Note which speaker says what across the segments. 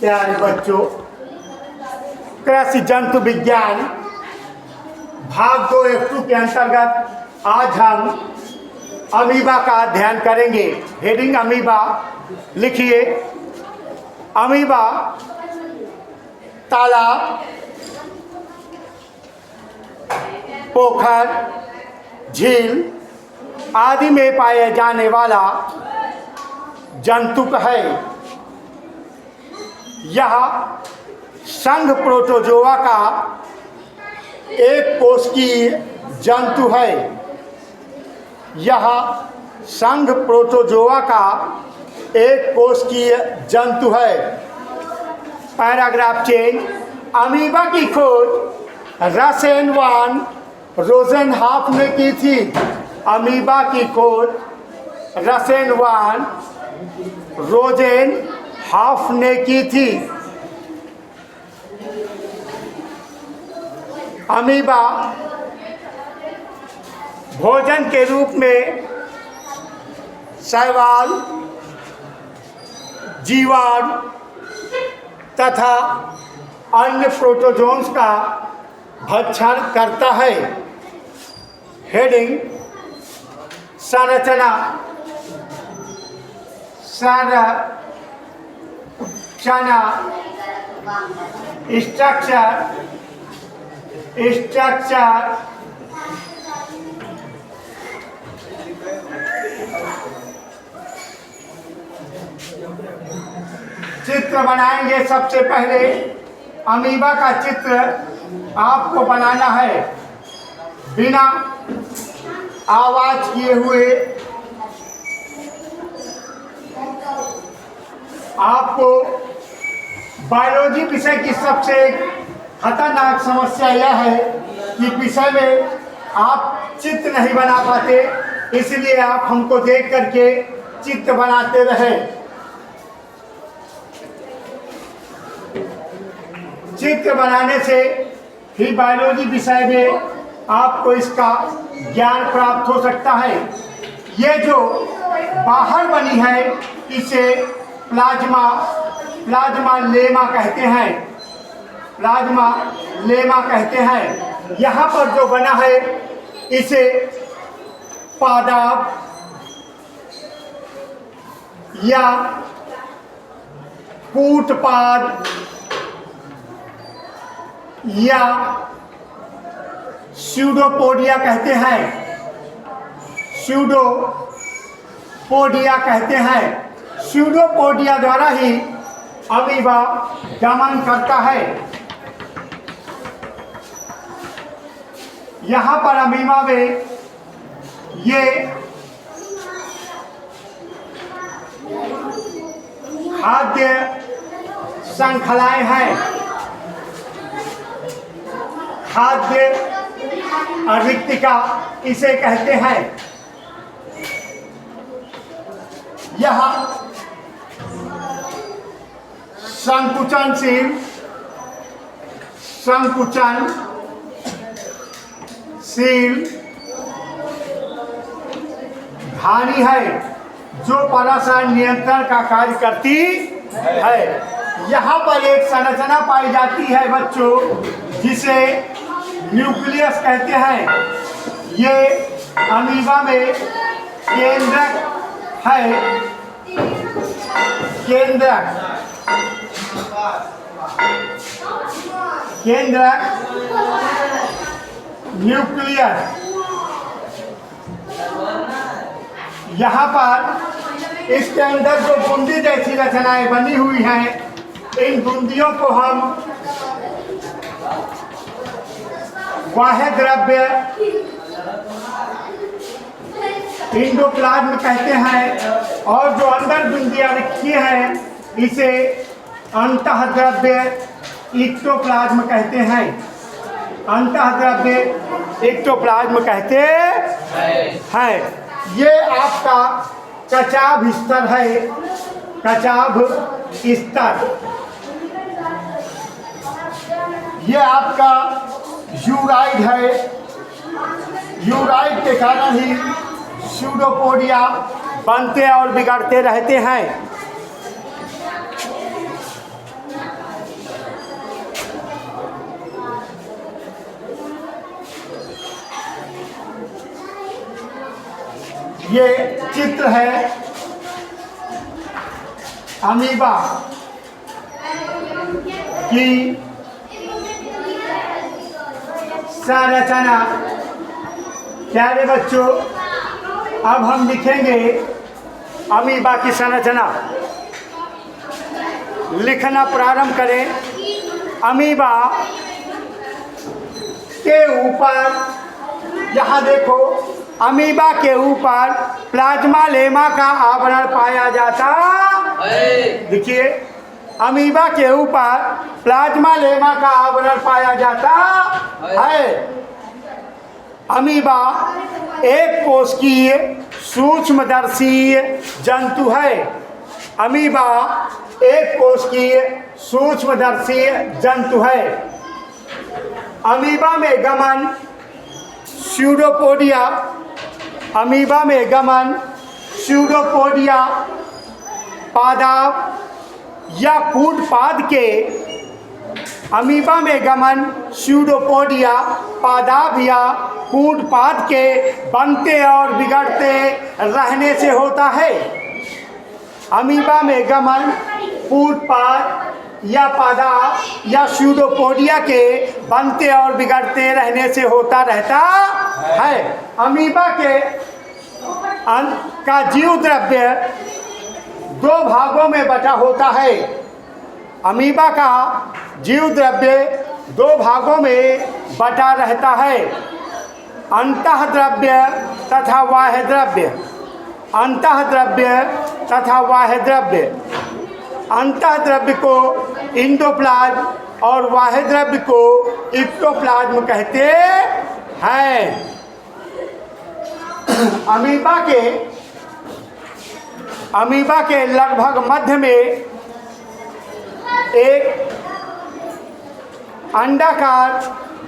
Speaker 1: प्यारे बच्चों, कृषि जंतु विज्ञान भाग 2 के अंतर्गत आज हम अमीबा का अध्ययन करेंगे। हेडिंग अमीबा लिखिए। अमीबा तालाब, पोखर, झील आदि में पाए जाने वाला जंतु है। यह संघ प्रोटोजोआ का एक कोशिकीय जंतु है। यह संघ प्रोटोजोआ का एक कोशिकीय जंतु है। Paragraph change. अमीबा की खोज रसेनवान रोजेनहाफ ने की थी। अमीबा की खोज रसेनवान रोजेनहाफ ने की थी। अमीबा भोजन के रूप में शैवाल, जीवाणु तथा अन्य प्रोटोजोन्स का भक्षण करता है। हेडिंग संरचना। स्ट्रक्चर चित्र बनाएंगे। सबसे पहले अमीबा का चित्र आपको बनाना है बिना आवाज किए हुए। आपको बायोलॉजी विषय की सबसे खतरनाक समस्या यह है कि विषय में आप चित्र नहीं बना पाते, इसलिए आप हमको देख करके चित्र बनाते रहे। चित्र बनाने से ही बायोलॉजी विषय में आपको इसका ज्ञान प्राप्त हो सकता है। ये जो बाहर बनी है इसे प्लाज्मा लेमा कहते हैं। प्लाज्मा लेमा कहते हैं। यहाँ पर जो बना है इसे पादप या कूटपाद या स्यूडोपोडिया कहते हैं। स्यूडोपोडिया कहते हैं। स्यूडोपोडिया द्वारा ही अमीबा गमन करता है। यहाँ पर अमीबा में ये खाद्य श्रृंखलाएं हैं। खाद्य रिक्तिका इसे कहते हैं। यह संकुचनशील धानी है जो पराशर नियंत्रण का कार्य करती है। यहाँ पर एक संरचना पाई जाती है बच्चों जिसे न्यूक्लियस कहते हैं। ये अमीबा में केंद्रक है। केंद्रक न्यूक्लियस। यहाँ पर इसके अंदर जो बूंदी जैसी रचनाएं बनी हुई हैं, इन बूंदियों को हम बाह्य द्रव्य एंडोप्लाज्म कहते हैं और जो अंदर बूंदियां रखी हैं इसे अंतः द्रव्य एक्टोप्लाज्म कहते हैं। अंतः द्रव्य एक्टोप्लाज्म कहते हैं। ये आपका कचाभ स्तर है। कचाभ स्तर ये आपका यूराइड है। यूराइड के कारण ही स्यूडोपोडिया बनते और बिगड़ते रहते हैं। ये चित्र है अमीबा की संरचना। प्यारे बच्चों, अब हम लिखेंगे अमीबा की संरचना। लिखना प्रारंभ करें। अमीबा के ऊपर, यहाँ देखो, अमीबा के ऊपर प्लाज्मा लेमा का आवरण पाया जाता है। देखिए, अमीबा के ऊपर प्लाज्मा लेमा का आवरण पाया जाता है। अमीबा एक कोशिकीय सूक्ष्मदर्शी जंतु है। अमीबा एक कोशिकीय सूक्ष्मदर्शी जंतु है। अमीबा में गमन स्यूडोपोडिया, अमीबा में गमन स्यूडोपोडिया पादप या कूटपाद के, अमीबा में गमन स्यूडोपोडिया पादप या कूटपाद के बनते और बिगड़ते रहने से होता है। अमीबा में गमन कूटपाद या पादप या स्यूडोपोडिया के बनते और बिगड़ते रहने से होता रहता है। अमीबा के का जीव द्रव्य दो भागों में बटा होता है। अमीबा का जीव द्रव्य दो भागों में बटा रहता है, अंतः द्रव्य तथा बाह्य द्रव्य। अंतः द्रव्य तथा बाह्य द्रव्य। अंतः द्रव्य को इंडोप्लाज्म और बाह्य द्रव्य को एक्टोप्लाज्म कहते हैं। अमीबा के लगभग मध्य में एक अंडाकार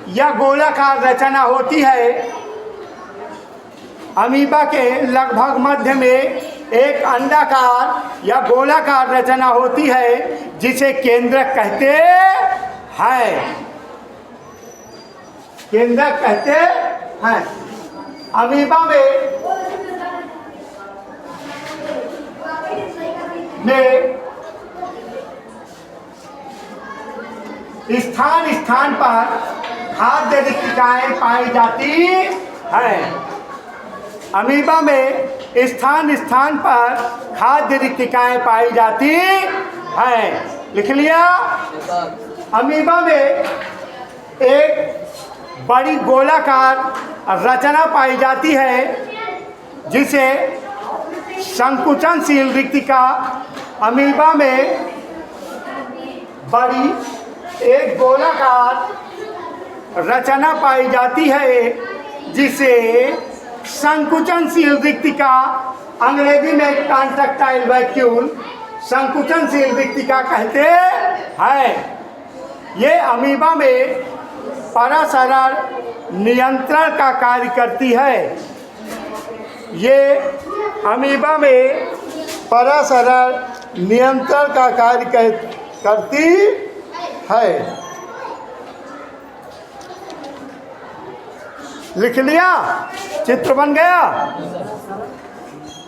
Speaker 1: या गोलाकार रचना होती है। अमीबा के लगभग मध्य में एक अंडाकार या गोलाकार रचना होती है जिसे केंद्रक कहते हैं। केंद्रक कहते हैं। अमीबा में स्थान स्थान पर खाद्य रिक्तिकाएं पाई जाती हैं। अमीबा में स्थान स्थान पर खाद्य रिक्तिकाएं पाई जाती हैं। लिख लिया। अमीबा में एक बड़ी गोलाकार रचना पाई जाती है जिसे संकुचनशील रिक्तिका। अमीबा में बड़ी एक गोलाकार रचना पाई जाती है जिसे संकुचनशील रिक्तिका, अंग्रेजी में कॉन्ट्रैक्टाइल वैक्यूल, संकुचनशील रिक्तिका कहते हैं। ये अमीबा में परासरण नियंत्रण का कार्य करती है। ये अमीबा में परासरण नियंत्रण का कार्य करती है। लिख लिया? चित्र बन गया?